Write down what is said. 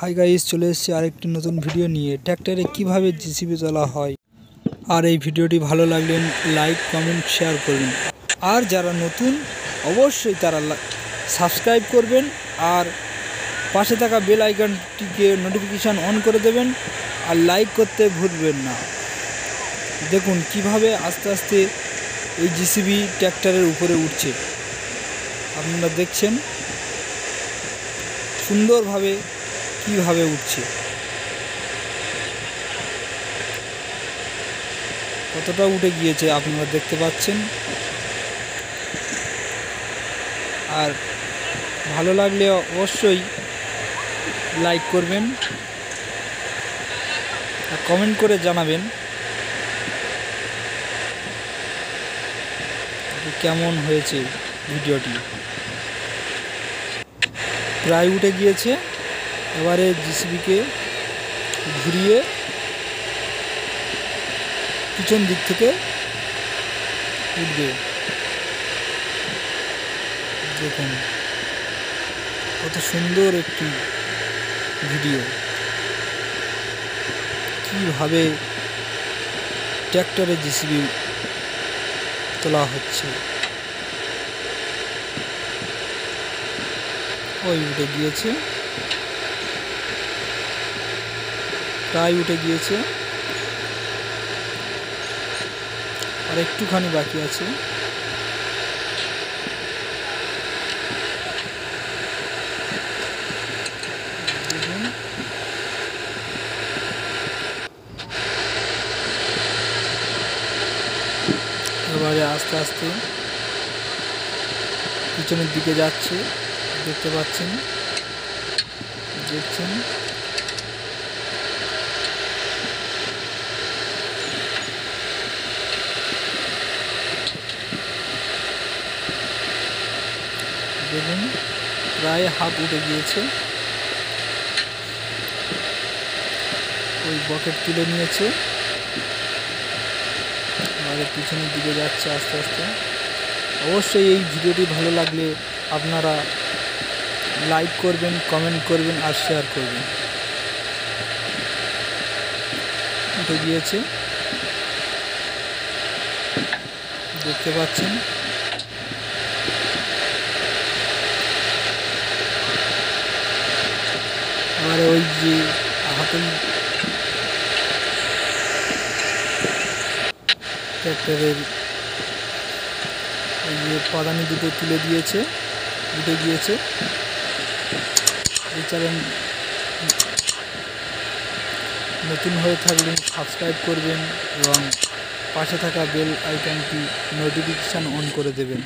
Hi guys, চলে এসেছি আরেকটি নতুন ভিডিও নিয়ে। ট্র্যাক্টরে কিভাবে জিসিবি তোলা হয়। আর এই ভিডিওটি ভালো লাগলে লাইক কমেন্ট শেয়ার করবেন। আর যারা নতুন অবশ্যই তারা সাবস্ক্রাইব করবেন আর পাশে থাকা বেল আইকনটিকে নোটিফিকেশান অন করে দেবেন আর লাইক করতে ভুলবেন না। দেখুন কিভাবে আস্তে আস্তে এই জিসিবি ট্র্যাক্টরের উপরে উঠছে। আপনারা দেখছেন সুন্দরভাবে কিভাবে উঠছে, কতটা উঠে গিয়েছে আপনারা দেখতে পাচ্ছেন। আর ভালো লাগলে অবশ্যই লাইক করবেন আর কমেন্ট করে জানাবেন কেমন হয়েছে ভিডিওটি। প্রায় উঠে গিয়েছে, এবারে জিসিবিকে ঘুরিয়ে পিছন দিক থেকে উঠবে। দেখুন কত সুন্দর একটি ভিডিও, কীভাবে ট্র্যাক্টরে জিসিবি তোলা হচ্ছে। ওই উঠে গিয়েছে, প্রায় উঠে গিয়েছে, আর একটুখানি বাকি আছে। এবারে আস্তে আস্তে পিছনের দিকে যাচ্ছে, দেখতে পাচ্ছেন, দেখছেন। দেখুন প্রায় হাফ উঠে গিয়েছে। ওই বকেট তুলে নিয়েছে, আর পিছনের দিকে যাচ্ছে আস্তে আস্তে। অবশ্যই এই ভিডিওটি ভালো লাগলে আপনারা লাইক করবেন, কমেন্ট করবেন আর শেয়ার করবেন। উঠে গিয়েছে, দেখতে পাচ্ছেন। আর ওই যে হাতের ট্র্যাক্টরের ওই যে পাদানি দুটো তুলে দিয়েছে, উঠে গিয়েছে। এই চ্যানেল নতুন হয়ে থাকলে সাবস্ক্রাইব করবেন এবং পাশে থাকা বেল আইকনটি নোটিফিকেশান অন করে দেবেন।